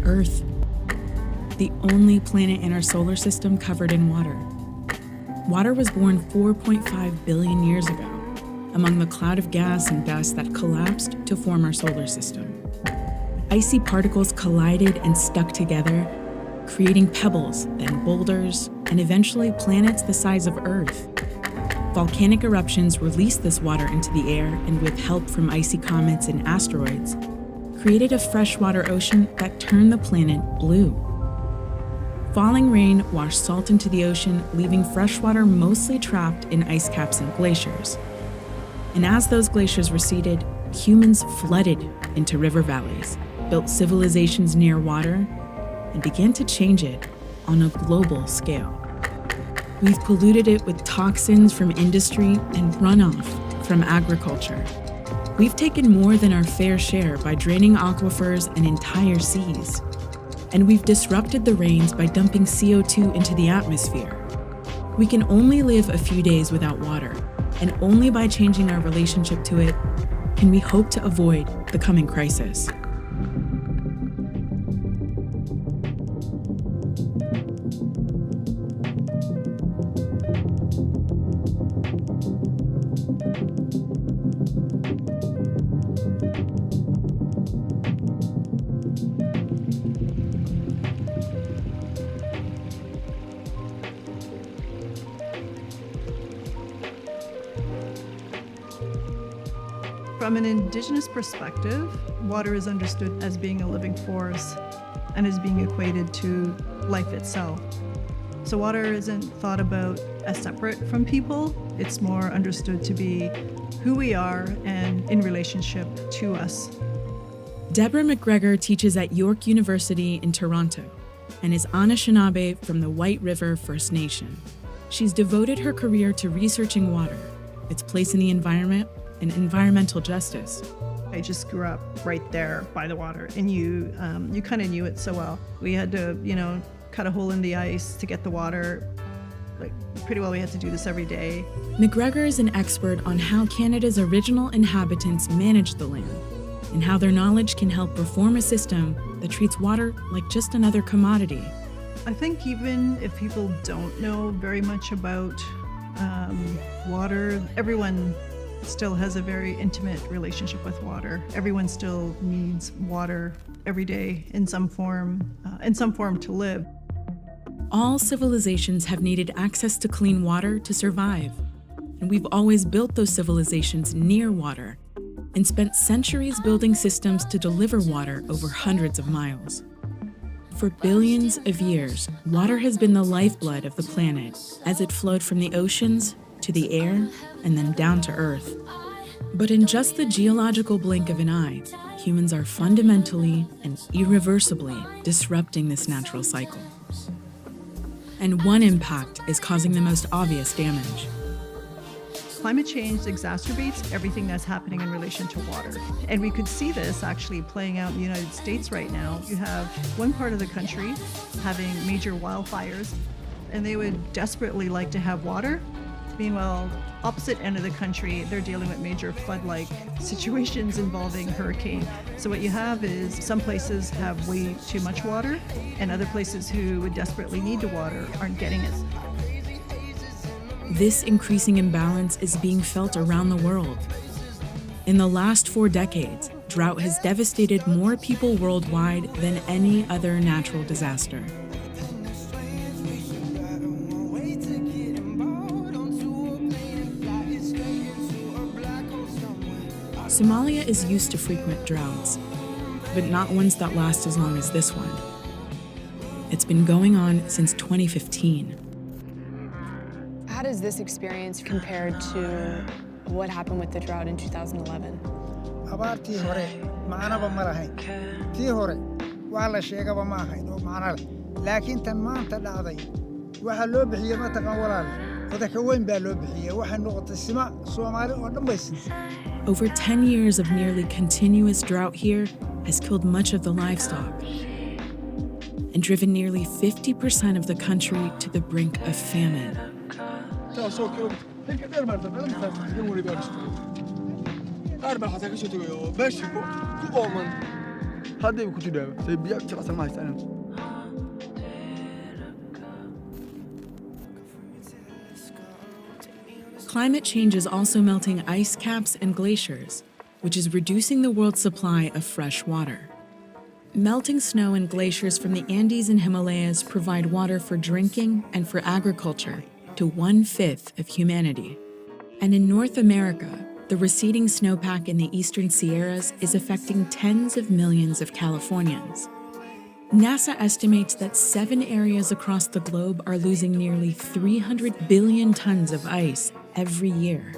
Earth, the only planet in our solar system covered in water. Water was born 4.5 billion years ago, among the cloud of gas and dust that collapsed to form our solar system. Icy particles collided and stuck together, creating pebbles, then boulders, and eventually planets the size of Earth. Volcanic eruptions released this water into the air and, with help from icy comets and asteroids, created a freshwater ocean that turned the planet blue. Falling rain washed salt into the ocean, leaving freshwater mostly trapped in ice caps and glaciers. And as those glaciers receded, humans flooded into river valleys, built civilizations near water, and began to change it on a global scale. We've polluted it with toxins from industry and runoff from agriculture. We've taken more than our fair share by draining aquifers and entire seas. And we've disrupted the rains by dumping CO2 into the atmosphere. We can only live a few days without water, and only by changing our relationship to it can we hope to avoid the coming crisis. From an Indigenous perspective, water is understood as being a living force and is being equated to life itself. So water isn't thought about as separate from people. It's more understood to be who we are and in relationship to us. Deborah McGregor teaches at York University in Toronto and is Anishinaabe from the White River First Nation. She's devoted her career to researching water, its place in the environment, and environmental justice. I just grew up right there by the water, and you kind of knew it so well. We had to, cut a hole in the ice to get the water. Like, pretty well we had to do this every day. McGregor is an expert on how Canada's original inhabitants managed the land and how their knowledge can help reform a system that treats water like just another commodity. I think even if people don't know very much about water, everyone still has a very intimate relationship with water. Everyone still needs water every day in some form to live. All civilizations have needed access to clean water to survive, and we've always built those civilizations near water and spent centuries building systems to deliver water over hundreds of miles. For billions of years, water has been the lifeblood of the planet as it flowed from the oceans to the air and then down to Earth. But in just the geological blink of an eye, humans are fundamentally and irreversibly disrupting this natural cycle. And one impact is causing the most obvious damage. Climate change exacerbates everything that's happening in relation to water. And we could see this actually playing out in the United States right now. You have one part of the country having major wildfires, and they would desperately like to have water. Meanwhile, opposite end of the country, they're dealing with major flood-like situations involving hurricane. So what you have is some places have way too much water, and other places who would desperately need the water aren't getting it. This increasing imbalance is being felt around the world. In the last 4 decades, drought has devastated more people worldwide than any other natural disaster. Somalia is used to frequent droughts, but not ones that last as long as this one. It's been going on since 2015. How does this experience compare to what happened with the drought in 2011? abaartii hore macnaba ma lahayn tii hore waa la sheegaba ma ahayn oo macno leh laakiin tan maanta dhacday waxa loo bixiyay ma taqaan walaal wadaka weyn baa loo bixiyay waxa noqotay sima Soomaali oo dhan bay siisay. Over 10 years of nearly continuous drought here has killed much of the livestock and driven nearly 50% of the country to the brink of famine. haddayba ku jidhaaba say biyo jilicsan ma haystaan. Climate change is also melting ice caps and glaciers, which is reducing the world's supply of fresh water. Melting snow and glaciers from the Andes and Himalayas provide water for drinking and for agriculture to 1/5 of humanity. And in North America, the receding snowpack in the eastern Sierras is affecting tens of millions of Californians. NASA estimates that 7 areas across the globe are losing nearly 300 billion tons of ice every year.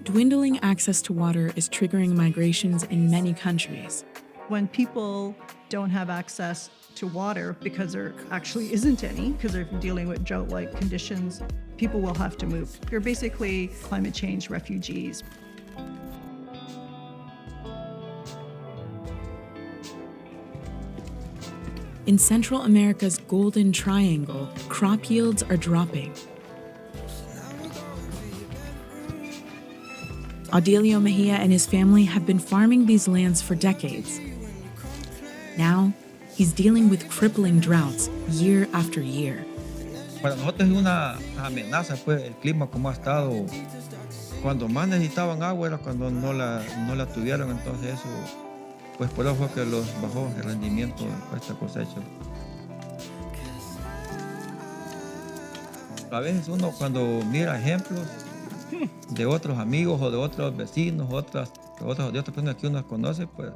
Dwindling access to water is triggering migrations in many countries. When people don't have access to water because there actually isn't any, because they're dealing with drought-like conditions, people will have to move. You're basically climate change refugees. In Central America's Golden Triangle, crop yields are dropping. Audelio Mejia and his family have been farming these lands for decades. Now, he's dealing with crippling droughts year after year. Para nosotros es una amenaza, pues, el clima como ha estado. Cuando más necesitaban agua era cuando no la tuvieron, entonces eso, pues por eso fue que los bajó el rendimiento de esta cosecha. A veces uno cuando mira ejemplos de otros amigos o de otros vecinos, de otras personas que uno conoce, pues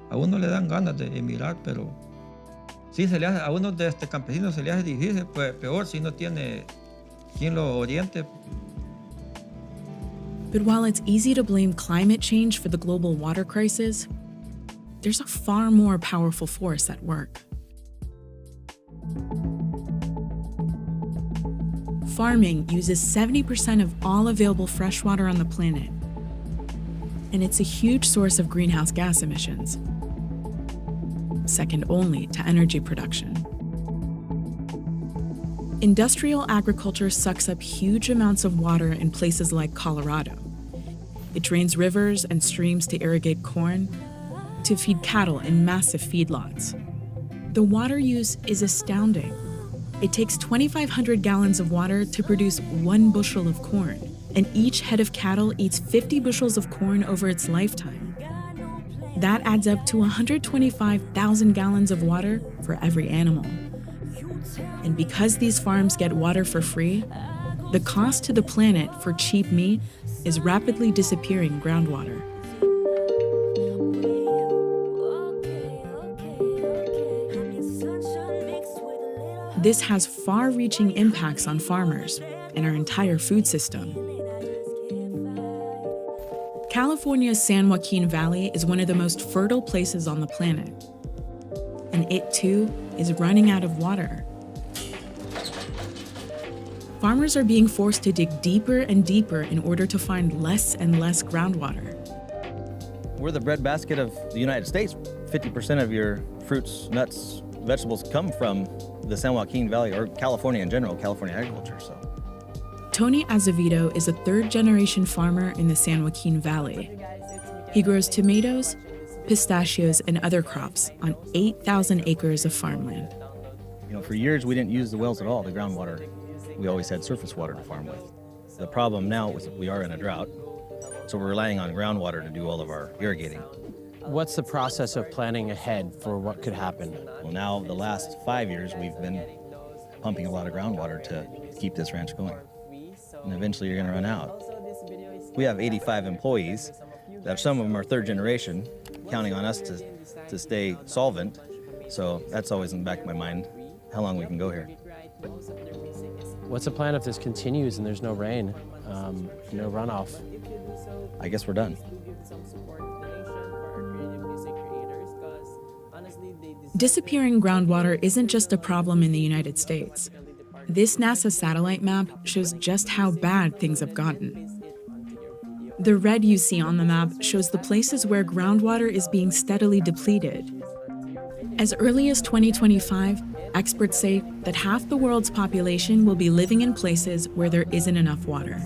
a uno le dan ganas de emigrar, pero sí se le hace, a uno de campesinos se le hace difícil, pues peor si no tiene quien lo oriente. But while it's easy to blame climate change for the global water crisis, there's a far more powerful force at work. Farming uses 70% of all available fresh water on the planet, and it's a huge source of greenhouse gas emissions, second only to energy production. Industrial agriculture sucks up huge amounts of water in places like Colorado. It drains rivers and streams to irrigate corn, to feed cattle in massive feedlots. The water use is astounding. It takes 2,500 gallons of water to produce 1 bushel of corn, and each head of cattle eats 50 bushels of corn over its lifetime. That adds up to 125,000 gallons of water for every animal. And because these farms get water for free, the cost to the planet for cheap meat is rapidly disappearing groundwater. This has far-reaching impacts on farmers and our entire food system. California's San Joaquin Valley is one of the most fertile places on the planet. And it, too, is running out of water. Farmers are being forced to dig deeper and deeper in order to find less and less groundwater. We're the breadbasket of the United States. 50% of your fruits, nuts, vegetables come from the San Joaquin Valley, or California in general, California agriculture. So, Tony Azevedo is a third-generation farmer in the San Joaquin Valley. He grows tomatoes, pistachios, and other crops on 8,000 acres of farmland. for years we didn't use the wells at all, the groundwater. We always had surface water to farm with. The problem now is that we are in a drought, so we're relying on groundwater to do all of our irrigating. What's the process of planning ahead for what could happen? Well, now the last 5 years we've been pumping a lot of groundwater to keep this ranch going. And eventually you're gonna run out. We have 85 employees, that some of them are third generation, counting on us to stay solvent. So that's always in the back of my mind, how long we can go here. What's the plan if this continues and there's no rain, no runoff? I guess we're done. Disappearing groundwater isn't just a problem in the United States. This NASA satellite map shows just how bad things have gotten. The red you see on the map shows the places where groundwater is being steadily depleted. As early as 2025, experts say that half the world's population will be living in places where there isn't enough water.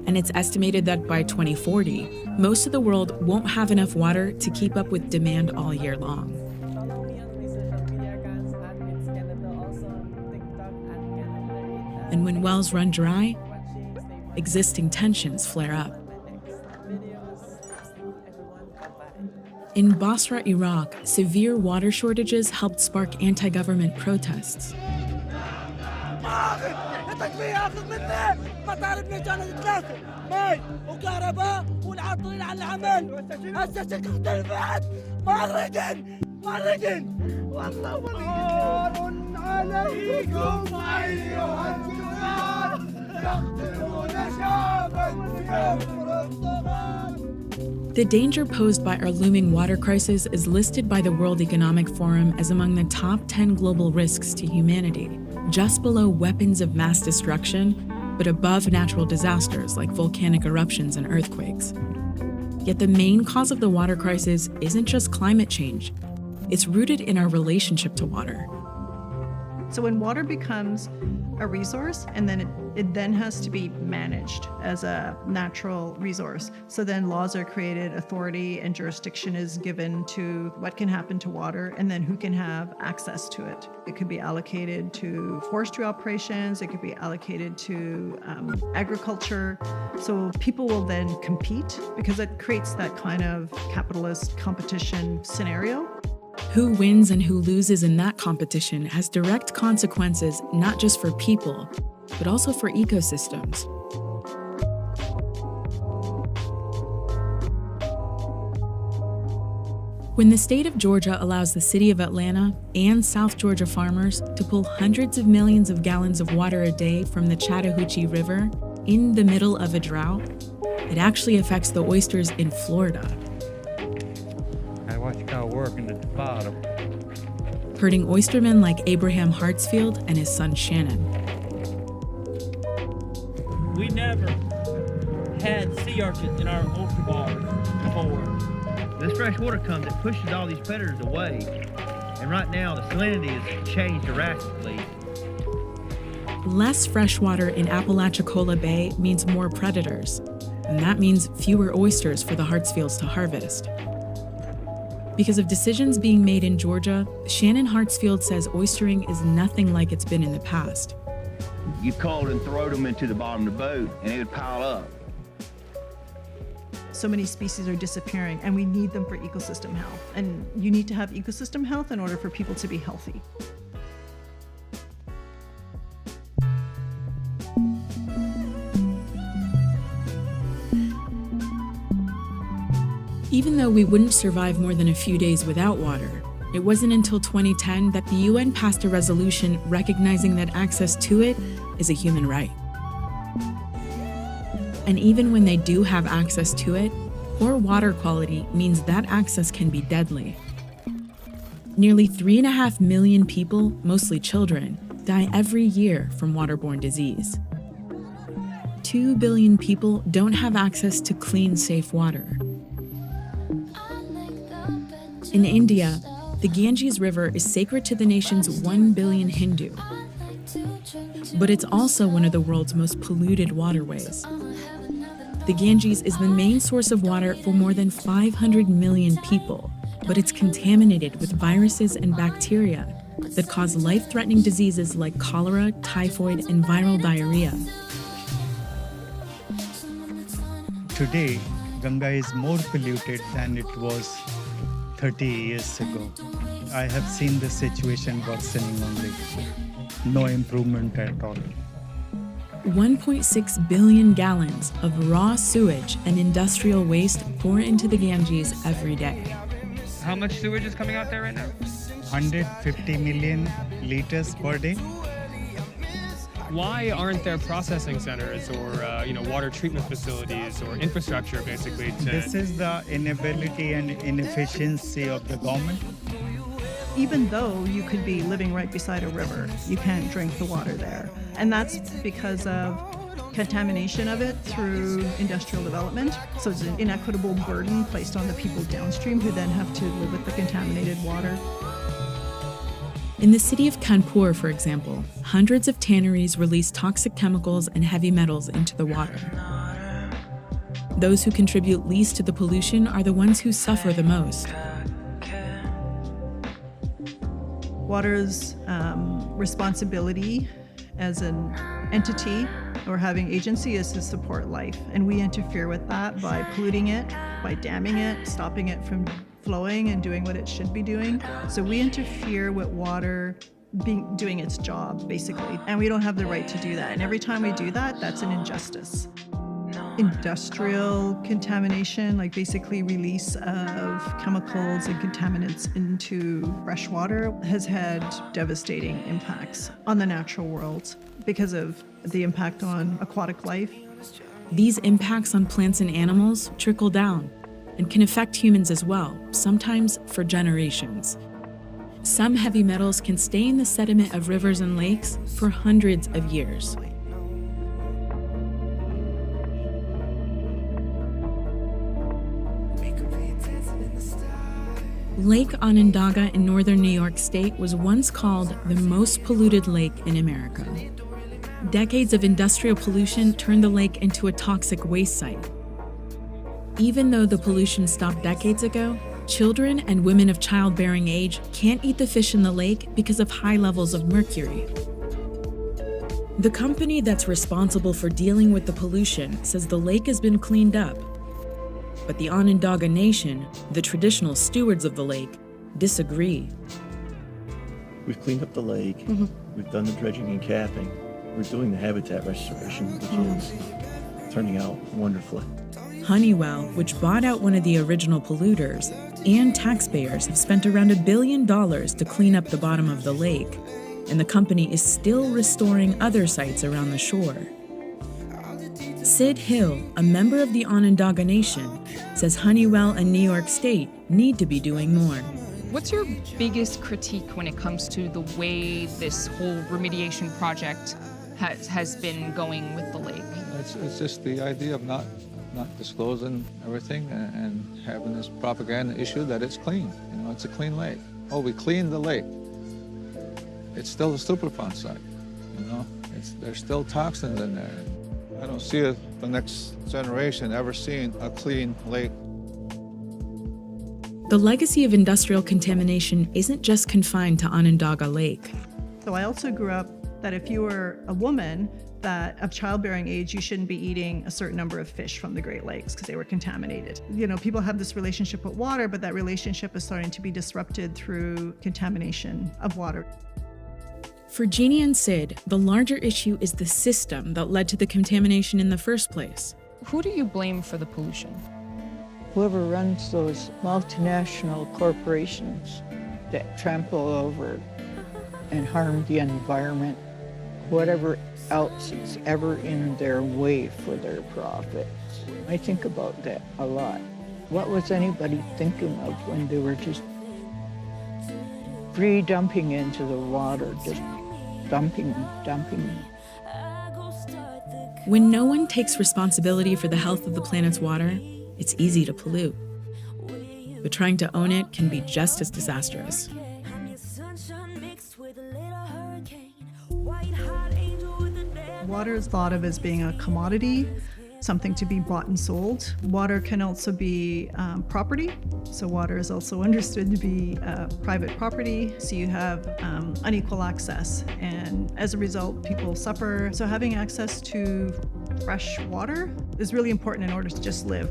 And it's estimated that by 2040, most of the world won't have enough water to keep up with demand all year long. And when wells run dry, existing tensions flare up. In Basra, Iraq, severe water shortages helped spark anti-government protests. The danger posed by our looming water crisis is listed by the World Economic Forum as among the top 10 global risks to humanity, just below weapons of mass destruction, but above natural disasters like volcanic eruptions and earthquakes. Yet the main cause of the water crisis isn't just climate change. It's rooted in our relationship to water. So when water becomes a resource, and then it then has to be managed as a natural resource. So then laws are created, authority and jurisdiction is given to what can happen to water, and then who can have access to it. It could be allocated to forestry operations, it could be allocated to agriculture. So people will then compete because it creates that kind of capitalist competition scenario. Who wins and who loses in that competition has direct consequences not just for people, but also for ecosystems. When the state of Georgia allows the city of Atlanta and South Georgia farmers to pull hundreds of millions of gallons of water a day from the Chattahoochee River in the middle of a drought, it actually affects the oysters in Florida. Watch y'all working at the bottom. Hurting oystermen like Abraham Hartsfield and his son Shannon. We never had sea urchins in our oyster bars before. This fresh water comes, it pushes all these predators away. And right now, the salinity has changed drastically. Less freshwater in Apalachicola Bay means more predators, and that means fewer oysters for the Hartsfields to harvest. Because of decisions being made in Georgia, Shannon Hartsfield says oystering is nothing like it's been in the past. You called and throw them into the bottom of the boat, and it would pile up. So many species are disappearing, and we need them for ecosystem health. And you need to have ecosystem health in order for people to be healthy. Even though we wouldn't survive more than a few days without water, it wasn't until 2010 that the UN passed a resolution recognizing that access to it is a human right. And even when they do have access to it, poor water quality means that access can be deadly. Nearly 3.5 million people, mostly children, die every year from waterborne disease. 2 billion people don't have access to clean, safe water. In India, the Ganges River is sacred to the nation's 1 billion Hindu. But it's also one of the world's most polluted waterways. The Ganges is the main source of water for more than 500 million people, but it's contaminated with viruses and bacteria that cause life-threatening diseases like cholera, typhoid, and viral diarrhea. Today, Ganga is more polluted than it was 30 years ago. I have seen the situation worsening only. No improvement at all. 1.6 billion gallons of raw sewage and industrial waste pour into the Ganges every day. How much sewage is coming out there right now? 150 million liters per day. Why aren't there processing centers or water treatment facilities or infrastructure basically to... This is the inability and inefficiency of the government. Even though you could be living right beside a river, you can't drink the water there. And that's because of contamination of it through industrial development. So it's an inequitable burden placed on the people downstream who then have to live with the contaminated water. In the city of Kanpur, for example, hundreds of tanneries release toxic chemicals and heavy metals into the water. Those who contribute least to the pollution are the ones who suffer the most. Water's responsibility as an entity or having agency is to support life. And we interfere with that by polluting it, by damming it, stopping it from flowing and doing what it should be doing. So we interfere with water doing its job, basically. And we don't have the right to do that. And every time we do that, that's an injustice. Industrial contamination, like basically release of chemicals and contaminants into fresh water, has had devastating impacts on the natural world because of the impact on aquatic life. These impacts on plants and animals trickle down and can affect humans as well, sometimes for generations. Some heavy metals can stay in the sediment of rivers and lakes for hundreds of years. Lake Onondaga in northern New York State was once called the most polluted lake in America. Decades of industrial pollution turned the lake into a toxic waste site. Even though the pollution stopped decades ago, children and women of childbearing age can't eat the fish in the lake because of high levels of mercury. The company that's responsible for dealing with the pollution says the lake has been cleaned up. But the Onondaga Nation, the traditional stewards of the lake, disagree. We've cleaned up the lake, we've done the dredging and capping, we're doing the habitat restoration, which is turning out wonderfully. Honeywell, which bought out one of the original polluters, and taxpayers have spent around $1 billion to clean up the bottom of the lake, and the company is still restoring other sites around the shore. Sid Hill, a member of the Onondaga Nation, says Honeywell and New York State need to be doing more. What's your biggest critique when it comes to the way this whole remediation project has been going with the lake? It's just the idea of not disclosing everything and having this propaganda issue that it's clean. You know, it's a clean lake. Oh, we cleaned the lake. It's still a Superfund site. You know, there's still toxins in there. I don't see the next generation ever seeing a clean lake. The legacy of industrial contamination isn't just confined to Onondaga Lake. So I also grew up that if you were a woman that of childbearing age, you shouldn't be eating a certain number of fish from the Great Lakes because they were contaminated. You know, people have this relationship with water, but that relationship is starting to be disrupted through contamination of water. For Jeannie and Sid, the larger issue is the system that led to the contamination in the first place. Who do you blame for the pollution? Whoever runs those multinational corporations that trample over and harm the environment, whatever else is ever in their way for their profits. I think about that a lot. What was anybody thinking of when they were just free dumping into the water, just dumping. When no one takes responsibility for the health of the planet's water, it's easy to pollute. But trying to own it can be just as disastrous. Water is thought of as being a commodity, something to be bought and sold. Water can also be property. So water is also understood to be private property. So you have unequal access. And as a result, people suffer. So having access to fresh water is really important in order to just live.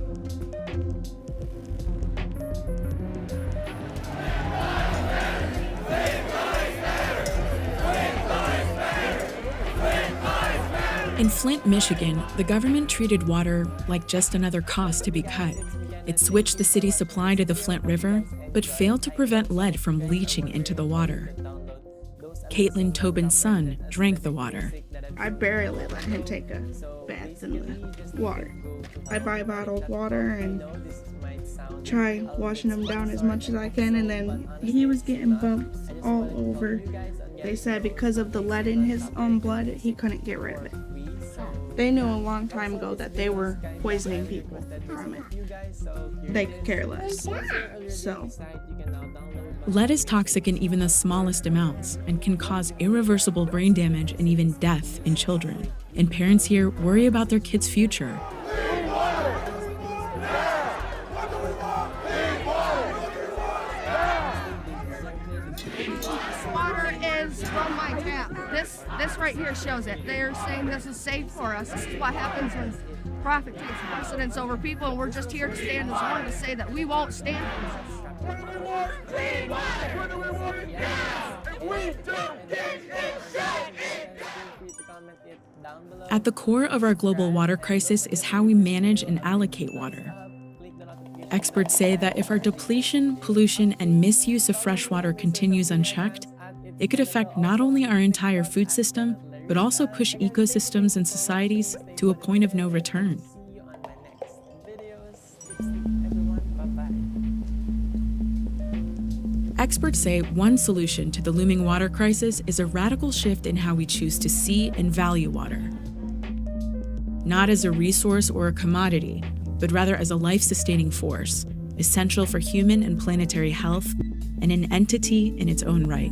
In Flint, Michigan, the government treated water like just another cost to be cut. It switched the city's supply to the Flint River, but failed to prevent lead from leaching into the water. Caitlin Tobin's son drank the water. I barely let him take a bath in the water. I buy bottled water and try washing him down as much as I can, and then he was getting bumps all over. They said because of the lead in his own blood, he couldn't get rid of it. They knew a long time ago that they were poisoning people from it. They could care less. So. Lead is toxic in even the smallest amounts and can cause irreversible brain damage and even death in children. And parents here worry about their kids' future. This water is from my tap. This right here shows it. They're saying this is safe for us. This is what happens when profit takes precedence over people, and we're just here to stand as one to say that we won't stand for this. At the core of our global water crisis is how we manage and allocate water. Experts say that if our depletion, pollution, and misuse of fresh water continues unchecked, it could affect not only our entire food system, but also push ecosystems and societies to a point of no return. Experts say one solution to the looming water crisis is a radical shift in how we choose to see and value water. Not as a resource or a commodity, but rather as a life-sustaining force, essential for human and planetary health, and an entity in its own right.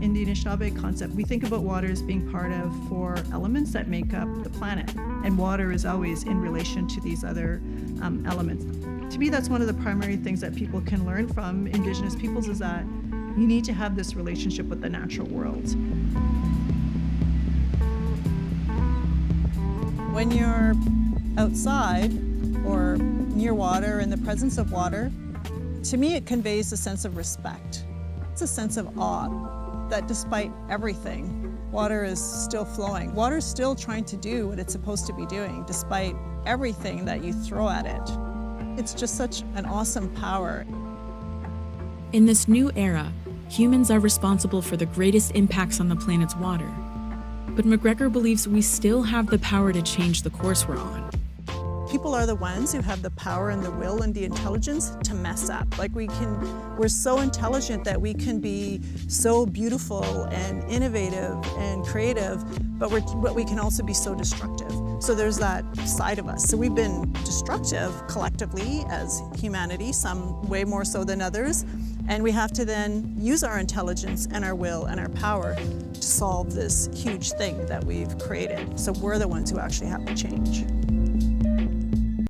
In the Anishinaabe concept, we think about water as being part of 4 elements that make up the planet, and water is always in relation to these other elements. To me, that's one of the primary things that people can learn from Indigenous peoples is that you need to have this relationship with the natural world. When you're outside or near water, in the presence of water, to me it conveys a sense of respect. It's a sense of awe that despite everything, water is still flowing. Water's still trying to do what it's supposed to be doing, despite everything that you throw at it. It's just such an awesome power. In this new era, humans are responsible for the greatest impacts on the planet's water. But McGregor believes we still have the power to change the course we're on. People are the ones who have the power and the will and the intelligence to mess up. Like we're so intelligent that we can be so beautiful and innovative and creative, but we can also be so destructive. So there's that side of us. So we've been destructive collectively as humanity, some way more so than others. And we have to then use our intelligence and our will and our power to solve this huge thing that we've created. So we're the ones who actually have to change.